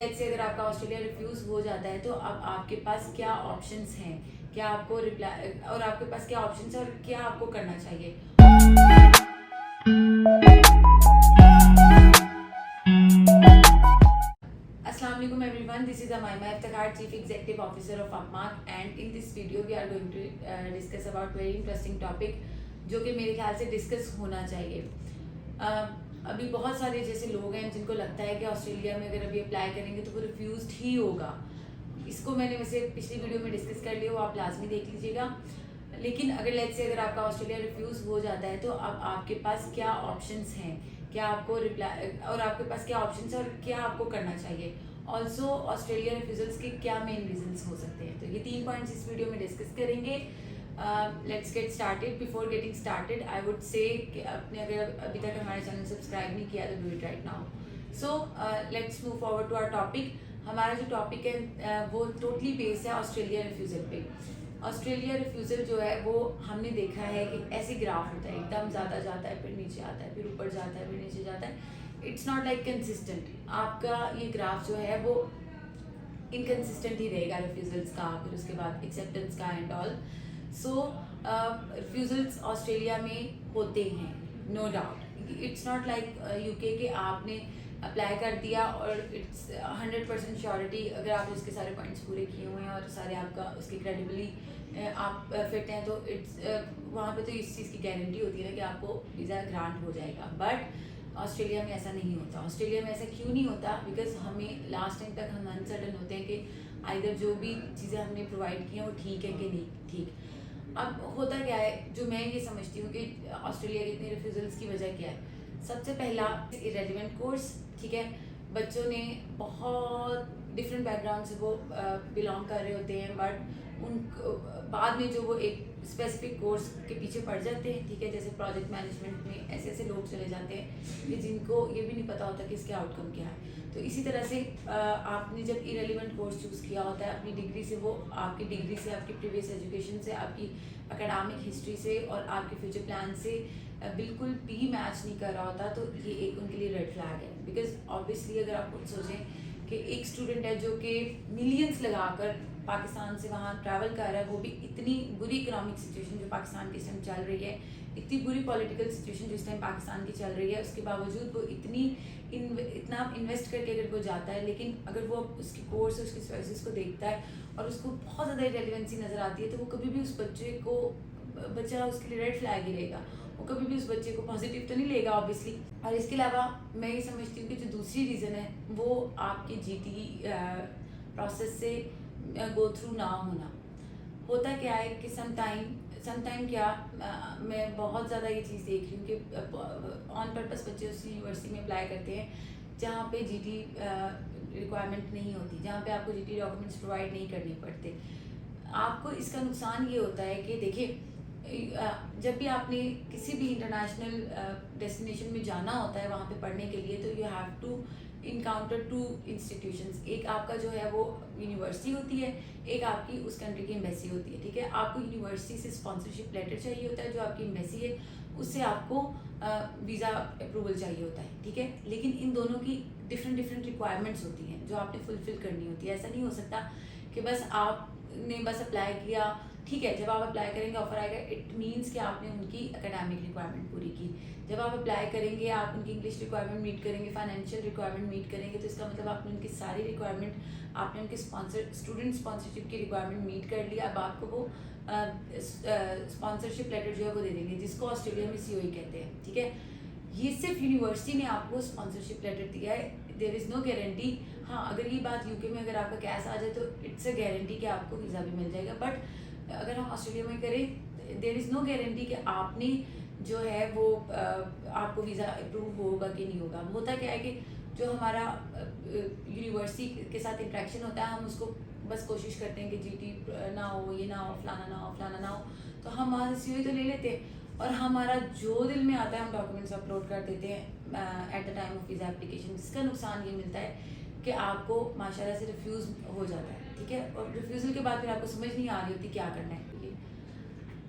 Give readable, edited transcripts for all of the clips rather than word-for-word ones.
से अगर आपका ऑस्ट्रेलिया रिफ्यूज हो जाता है तो अब आपके पास क्या ऑप्शंस हैं, क्या आपको रिप्लाई और आपके पास क्या ऑप्शंस है और क्या आपको करना चाहिए। अस्सलाम वालेकुम everyone, this is Amaima Iftikhar, chief executive officer of Upmark, and in this video we are going to discuss about very interesting topic जो कि मेरे ख्याल से डिस्कस होना चाहिए। अभी बहुत सारे जैसे लोग हैं जिनको लगता है कि ऑस्ट्रेलिया में अगर अभी अप्लाई करेंगे तो वो रिफ्यूज्ड ही होगा। इसको मैंने वैसे पिछली वीडियो में डिस्कस कर लिया, वो आप लाजमी देख लीजिएगा। लेकिन अगर लेट्स से अगर आपका ऑस्ट्रेलिया रिफ्यूज हो जाता है तो अब आपके पास क्या ऑप्शंस हैं, क्या आपको रिप्लाई और आपके पास क्या ऑप्शंस है और क्या आपको करना चाहिए। ऑल्सो ऑस्ट्रेलिया रिफ्यूजल्स के क्या मेन रीजंस हो सकते हैं, तो ये 3 पॉइंट्स इस वीडियो में डिस्कस करेंगे। Let's get started. Before getting started I would say कि आपने अगर अभी तक हमारे चैनल सब्सक्राइब नहीं किया तो do it right now. So let's move forward to our topic. हमारा जो टॉपिक है वो टोटली बेस्ड है ऑस्ट्रेलिया रिफ्यूजल पे। ऑस्ट्रेलिया रिफ्यूजल जो है वो हमने देखा है कि ऐसे ग्राफ होता है, एकदम ज़्यादा जाता है, फिर नीचे आता है, फिर ऊपर जाता है, फिर नीचे जाता है। It's not like consistent. आपका ये ग्राफ जो है वो इनकन्सिस्टेंट ही रहेगा रिफ्यूजल्स का, फिर उसके बाद एक्सेप्टेंस का and all. So refusals Australia में होते हैं, no doubt. It's not like UK के आपने अप्लाई कर दिया और इट्स 100% श्योरिटी, अगर आपने उसके सारे पॉइंट्स पूरे किए हुए हैं और सारे आपका उसकी क्रेडिबली आप फिट हैं तो इट्स वहाँ पे तो इस चीज़ की गारंटी होती है ना कि आपको वीज़ा ग्रांट हो जाएगा। बट ऑस्ट्रेलिया में ऐसा नहीं होता। ऑस्ट्रेलिया में ऐसा क्यों नहीं होता? बिकॉज हमें लास्ट टाइम तक हम अनसर्टन होते हैं कि आइदर जो भी चीज़ें हमने प्रोवाइड की हैं वो ठीक है कि नहीं ठीक। अब होता क्या है, जो मैं ये समझती हूँ कि ऑस्ट्रेलिया के इतने रिफ्यूजल्स की वजह क्या है। सबसे पहला, इरेलीवेंट कोर्स। ठीक है, बच्चों ने बहुत डिफरेंट बैकग्राउंड से वो बिलोंग कर रहे होते हैं, बट उन बाद में जो वो एक स्पेसिफिक कोर्स के पीछे पड़ जाते हैं। ठीक है, जैसे प्रोजेक्ट मैनेजमेंट में ऐसे ऐसे लोग चले जाते हैं कि जिनको ये भी नहीं पता होता कि इसके आउटकम क्या है। तो इसी तरह से आपने जब इरेलीवेंट कोर्स चूज़ किया होता है अपनी डिग्री से, वो आपकी डिग्री से, आपकी प्रीवियस एजुकेशन से, आपकी एकेडमिक हिस्ट्री से और आपके फ्यूचर प्लान से बिल्कुल भी मैच नहीं कर रहा होता, तो ये एक उनके लिए रेड फ्लैग है। बिकॉज ऑब्वियसली अगर आप खुद सोचें कि एक स्टूडेंट है जो कि मिलियंस लगाकर पाकिस्तान से वहाँ ट्रैवल कर रहा है, वो भी इतनी बुरी इकोनॉमिक सिचुएशन जो पाकिस्तान की इस टाइम चल रही है, इतनी बुरी पॉलिटिकल सिचुएशन जो इस टाइम पाकिस्तान की चल रही है, उसके बावजूद वो इतना इन्वेस्ट करके अगर वो जाता है, लेकिन अगर वो उसकी कोर्स उसकी चॉइसेस को देखता है और उसको बहुत ज़्यादा इरेलीवेंसी नज़र आती है, तो वो कभी भी उस बच्चा उसके लिए रेड फ्लैग ही रहेगा। वो कभी भी उस बच्चे को पॉजिटिव तो नहीं लेगा ऑब्वियसली। और इसके अलावा मैं ये समझती हूँ कि जो दूसरी रीज़न है वो आपके जीटी प्रोसेस से गो थ्रू ना होना। होता क्या है कि समटाइम क्या मैं बहुत ज़्यादा ये चीज़ देख रही हूँ कि ऑन पर्पस बच्चे उस यूनिवर्सिटी में अप्लाई करते हैं जहाँ पे जीटी रिक्वायरमेंट नहीं होती, जहाँ पे आपको जीटी डॉक्यूमेंट्स प्रोवाइड नहीं करने पड़ते। आपको इसका नुकसान ये होता है कि देखिए, जब भी आपने किसी भी इंटरनेशनल डेस्टिनेशन में जाना होता है वहाँ पे पढ़ने के लिए, तो you have to encounter 2 institutions. एक आपका जो है वो यूनिवर्सिटी होती है, एक आपकी उस कंट्री की एम्बेसी होती है। ठीक है, आपको यूनिवर्सिटी से स्पॉन्सरशिप लेटर चाहिए होता है, जो आपकी एम्बेसी है उससे आपको वीज़ा अप्रूवल चाहिए होता है। ठीक है, लेकिन इन दोनों की डिफरेंट रिक्वायरमेंट्स होती हैं जो आपने फुलफिल करनी होती है। ऐसा नहीं हो सकता कि बस आपने बस अप्लाई किया, ठीक है, जब आप अप्लाई करेंगे ऑफर आएगा, इट मीन्स कि आपने उनकी एकेडमिक रिक्वायरमेंट पूरी की। जब आप अप्लाई करेंगे आप उनकी इंग्लिश रिक्वायरमेंट मीट करेंगे, फाइनेंशियल रिक्वायरमेंट मीट करेंगे, तो इसका मतलब आपने उनकी सारी रिक्वायरमेंट, आपने उनके स्टूडेंट स्पॉन्सरशिप की रिक्वायरमेंट मीट कर लिया। अब आपको वो स्पॉन्सरशिप लेटर जो है वो दे देंगे, जिसको ऑस्ट्रेलिया में सीओई कहते हैं। ठीक है, ये सिर्फ यूनिवर्सिटी ने आपको स्पॉन्सरशिप लेटर दिया है, देयर इज़ नो गारंटी। हाँ, अगर ये बात यूके में अगर आपका कैश आ जाए तो इट्स अ गारंटी कि आपको वीज़ा भी मिल जाएगा। बट अगर हम ऑस्ट्रेलिया में करें, देयर इज़ नो गारंटी कि आपने जो है वो आपको वीज़ा अप्रूव होगा कि नहीं होगा। होता क्या है कि जो हमारा यूनिवर्सिटी के साथ इंट्रैक्शन होता है, हम उसको बस कोशिश करते हैं कि जीटी ना हो, ये ना हो, फलाना ना हो, फलाना ना हो, तो हम वहाँ से सीओई तो ले लेते हैं और हमारा जो दिल में आता है हम डॉक्यूमेंट्स अपलोड कर देते हैं at the time of visa application. जिसका नुकसान ये मिलता है कि आपको माशाल्लाह से रिफ्यूज़ हो जाता है। ठीक है, और रिफ्यूज़ल के बाद फिर आपको समझ नहीं आ रही होती क्या करना है।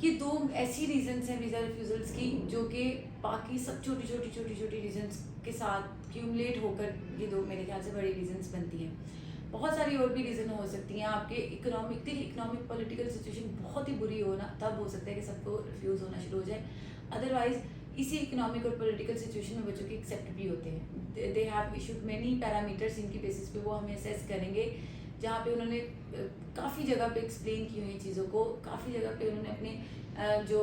ये दो ऐसी रीजंस हैं वीज़ा रिफ्यूज़ल्स की जो कि बाकी सब छोटी रीजंस के साथ क्यूमुलेट होकर ये दो मेरे ख्याल से बड़ी रीजंस बनती हैं। बहुत सारी और भी रीज़न हो सकती हैं। आपके इकोनॉमिक पॉलिटिकल सिचुएशन बहुत ही बुरी हो ना, तब हो सकता है कि सबको रिफ्यूज़ होना शुरू हो जाए। अदरवाइज इसी इकोनॉमिक और पॉलिटिकल सिचुएशन में बच्चों के एक्सेप्ट भी होते हैं। They have issued many parameters, इनकी बेसिस पे वो हमें असेस करेंगे, जहाँ पे उन्होंने काफ़ी जगह पे एक्सप्लेन की हुई चीज़ों को, काफ़ी जगह पे उन्होंने अपने जो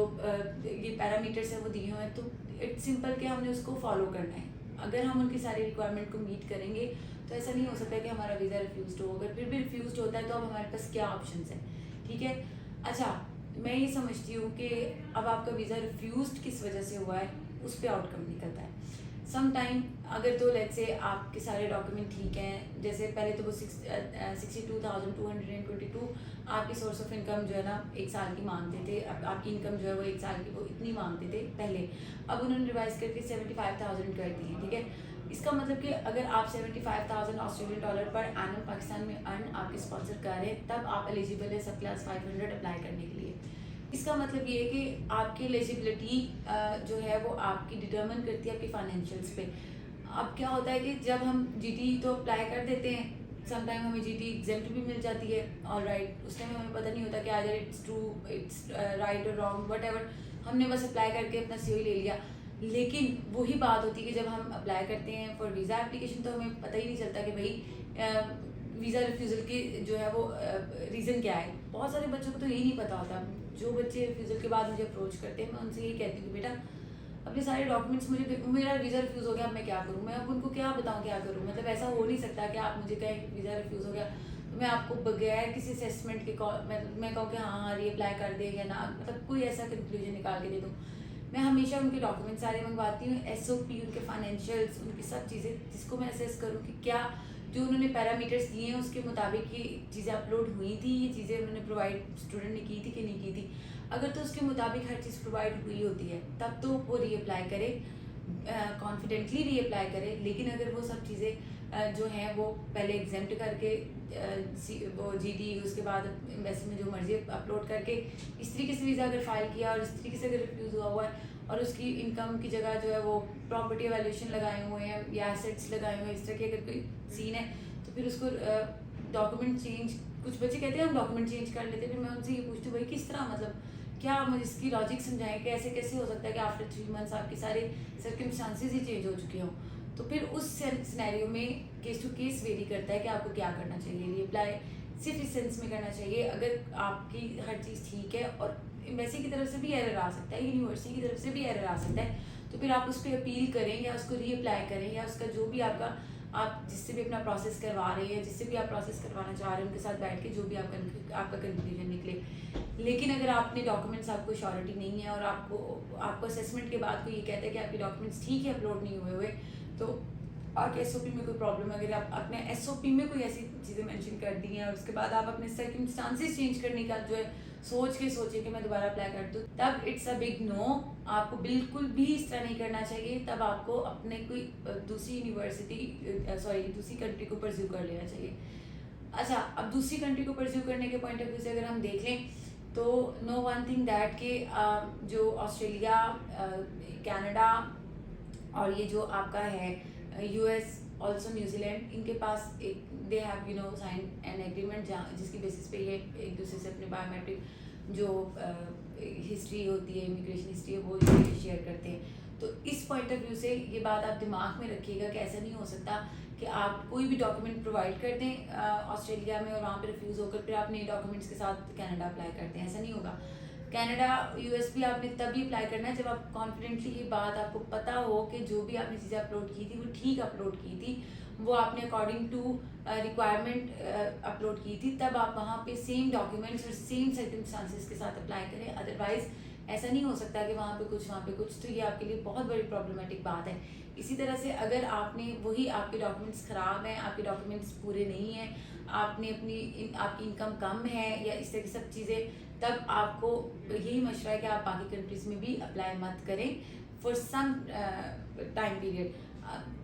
ये पैरामीटर्स हैं वो दिए हुए हैं। तो इट्स सिंपल कि हमने उसको फॉलो करना है। अगर हम उनकी सारी रिक्वायरमेंट को मीट करेंगे तो ऐसा नहीं हो सकता कि हमारा वीज़ा रिफ्यूज़ हो। अगर फिर भी रिफ्यूज़ होता है तो अब हमारे पास क्या ऑप्शंस हैं, ठीक है। अच्छा, मैं ये समझती हूँ कि अब आपका वीज़ा रिफ्यूज़ किस वजह से हुआ है उस पर आउटकम निकलता है। सम टाइम अगर तो लेट्स से आपके सारे डॉक्यूमेंट ठीक हैं, जैसे पहले तो वो 62,222 आपकी सोर्स ऑफ इनकम जो है ना 1 साल की मांगते थे। अब आपकी इनकम जो है वो 1 साल की वो इतनी मांगते थे पहले, अब उन्होंने रिवाइज करके 75,000 कर दी है, ठीक है। इसका मतलब कि अगर आप 75,000 Australian dollar per annum Pakistan में अर्न आपके स्पॉन्सर कर रहे हैं, तब आप एलिजिबल है सब क्लास 500 अप्लाई करने के लिए। इसका मतलब ये है कि आपकी एलिजिबिलिटी जो है वो आपकी डिटर्मिन करती है आपकी फाइनेंशियल्स पे। अब क्या होता है कि जब हम जीटी तो अप्लाई कर देते हैं, सम टाइम हमें जीटी एग्जेम्प्ट भी मिल जाती है, ऑल राइट। उस टाइम हमें पता नहीं होता कि आदर इट्स ट्रू, इट्स राइट और रॉन्ग, वट एवर, हमने बस अप्लाई करके अपना सीओ ले लिया। लेकिन वही बात होती है कि जब हम अप्लाई करते हैं फॉर वीज़ा एप्लीकेशन तो हमें पता ही नहीं चलता कि भाई वीज़ा रिफ्यूज़ल की जो है वो रीज़न क्या है। बहुत सारे बच्चों को तो यही नहीं पता होता। जो बच्चे रिफ्यूज़ल के बाद मुझे अप्रोच करते हैं, मैं उनसे यही कहती हूँ कि बेटा अपने सारे डॉक्यूमेंट्स मेरा वीज़ा रिफ्यूज़ हो गया, अब मैं क्या करूँ, मैं अब उनको क्या बताऊँ क्या करूँ। मतलब ऐसा हो नहीं सकता कि आप मुझे कहें वीज़ा रिफ्यूज़ हो गया तो मैं आपको बगैर किसी असेसमेंट के मैं कहूँ कि हाँ रीअप्लाई कर दे या ना, मतलब कोई ऐसा कंक्लूजन निकाल के दे दूँ। मैं हमेशा उनके डॉक्यूमेंट सारे मंगवाती हूँ, एसओपी, उनके फाइनेंशियल्स, उनकी सब चीज़ें, जिसको मैं असेस करूँ कि क्या जो उन्होंने पैरामीटर्स दिए हैं उसके मुताबिक ये चीज़ें अपलोड हुई थी, ये चीज़ें उन्होंने प्रोवाइड स्टूडेंट ने की थी कि नहीं की थी। अगर तो उसके मुताबिक हर चीज़ प्रोवाइड हुई होती है तब तो वो रीअप्लाई करे, कॉन्फिडेंटली रीअप्लाई करे। लेकिन अगर वो सब चीज़ें जो हैं वो पहले एग्जेम्प्ट करके वो जीडी उसके बाद एम्बेसी में जो मर्जी अपलोड करके इस तरीके से वीज़ा अगर फाइल किया और इस तरीके से अगर रिफ्यूज़ हुआ है और उसकी इनकम की जगह जो है वो प्रॉपर्टी वैल्यूएशन लगाए हुए हैं या एसेट्स लगाए हुए हैं, इस तरह की अगर कोई सीन है तो फिर उसको डॉक्यूमेंट चेंज, कुछ बच्चे कहते हैं हम डॉक्यूमेंट चेंज कर लेते हैं। फिर मैं उनसे ये पूछती हूँ भाई किस तरह, मतलब क्या मुझे इसकी लॉजिक समझाएं कि ऐसे कैसे हो सकता है कि आफ्टर 3 मंथ्स आपके सारे सर्कमस्टांसेस ही चेंज हो चुके हों। तो फिर उस सिनेरियो में केस टू केस वेरी करता है कि आपको क्या करना चाहिए। रीअप्लाई सिर्फ इस सेंस में करना चाहिए अगर आपकी हर चीज़ ठीक है और एम्बेसी की तरफ से भी एरर आ सकता है, यूनिवर्सिटी की तरफ से भी एरर आ सकता है, तो फिर आप उस पर अपील करें या उसको रीअप्लाई करें या उसका जो भी आपका आप जिससे भी अपना प्रोसेस करवा रहे हैं, जिससे भी आप प्रोसेस करवाना चाह रहे हैं उनके साथ बैठ के जो भी आपका कंक्लूजन निकले। लेकिन अगर आपने डॉक्यूमेंट्स, आपको श्योरिटी नहीं है और आपको असेसमेंट के बाद कोई ये कहता है कि आपके डॉक्यूमेंट्स ठीक है अपलोड नहीं हुए तो आपके एसओपी में कोई प्रॉब्लम है, अगर आप अपने एसओपी में कोई ऐसी चीज़ें मेंशन कर दी हैं और उसके बाद आप अपने सर्कमस्टांसेस चेंज करने का जो है सोचे कि मैं दोबारा अप्लाई कर दूँ, तब इट्स अ बिग नो। आपको बिल्कुल भी इस तरह नहीं करना चाहिए। तब आपको अपने कोई दूसरी दूसरी कंट्री को परस्यू कर लेना चाहिए। अच्छा, अब दूसरी कंट्री को परस्यू करने के पॉइंट ऑफ व्यू से अगर हम देख लें तो नो वन थिंग दैट के जो ऑस्ट्रेलिया, कनाडा और ये जो आपका है यूएस, ऑल्सो न्यूजीलैंड, इनके पास एक they have sign an agreement जिसकी बेसिस पे ये एक दूसरे से अपने बायोमेट्रिक जो हिस्ट्री होती है, इमिग्रेशन हिस्ट्री है, वो शेयर करते हैं। तो इस पॉइंट ऑफ व्यू से ये बात आप दिमाग में रखिएगा कि ऐसा नहीं हो सकता कि आप कोई भी डॉक्यूमेंट प्रोवाइड कर दें ऑस्ट्रेलिया में और वहाँ पे रिफ्यूज़ होकर फिर आप नए डॉक्यूमेंट्स के साथ कनाडा अप्लाई करते हैं, ऐसा नहीं होगा। कनाडा, यूएस भी आपने तभी अप्लाई करना है जब आप कॉन्फिडेंटली ये बात आपको पता हो कि जो भी आपने चीज़ें अपलोड की थी वो ठीक अपलोड की थी, वो आपने अकॉर्डिंग टू रिक्वायरमेंट अपलोड की थी, तब आप वहाँ पे सेम डॉक्यूमेंट्स और सेम सर्कमस्टांसेस के साथ अप्लाई करें। अदरवाइज ऐसा नहीं हो सकता कि वहाँ पे कुछ, तो ये आपके लिए बहुत बड़ी प्रॉब्लमेटिक बात है। इसी तरह से अगर आपने वही आपके डॉक्यूमेंट्स ख़राब हैं, आपके डॉक्यूमेंट्स पूरे नहीं हैं, आपने आपकी इनकम कम है या इस तरह की सब चीज़ें, तब आपको यही मशवरा है कि आप बाकी कंट्रीज़ में भी अप्लाई मत करें फॉर सम टाइम पीरियड,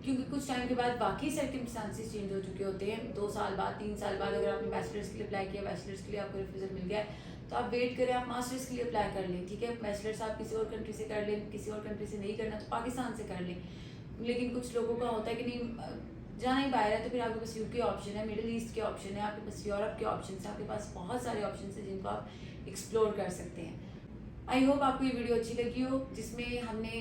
क्योंकि कुछ टाइम के बाद बाकी सर्कमस्टांसेस चेंज हो चुके होते हैं। 2 साल बाद, 3 साल बाद अगर आपने बैचलर्स के लिए अप्लाई किया, बैचलर्स के लिए आपको रिफ्यूज़ल मिल गया है, तो आप वेट करें, आप मास्टर्स के लिए अप्लाई कर लें, ठीक है। बैचलर्स आप किसी और कंट्री से कर लें, किसी और कंट्री से नहीं करना तो पाकिस्तान से कर लें। लेकिन कुछ लोगों का होता है कि नहीं जाना ही बाहर है, तो फिर आपके पास यूके ऑप्शन है, मिडिल ईस्ट के ऑप्शन है, आपके पास यूरोप के ऑप्शन है, आपके पास बहुत सारे ऑप्शन हैं जिनको आप एक्सप्लोर कर सकते हैं। आई होप आपको ये वीडियो अच्छी लगी हो, जिसमें हमने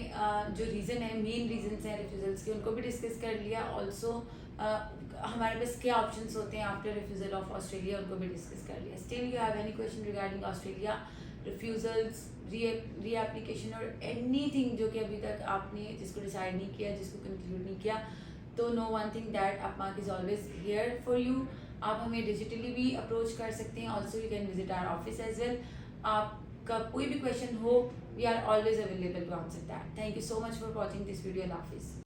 जो रीज़न है, मेन रीजंस हैं रिफ्यूजल्स के, उनको भी डिस्कस कर लिया। ऑल्सो हमारे पास क्या ऑप्शंस होते हैं आफ्टर रिफ्यूजल ऑफ ऑस्ट्रेलिया, उनको भी डिस्कस कर लिया। Still you have any question regarding Australia refusals, री एप्लीकेशन और एनीथिंग जो कि अभी तक आपने जिसको डिसाइड नहीं किया, जिसको कंक्लूड नहीं किया, तो know one thing that Upmark is always here for you. आप हमें डिजिटली भी अप्रोच कर सकते हैं। Also you can visit our office as well. आपका कोई भी क्वेश्चन हो, we are always available to answer that. Thank you so much for watching this video. अल्लाह हाफिज़।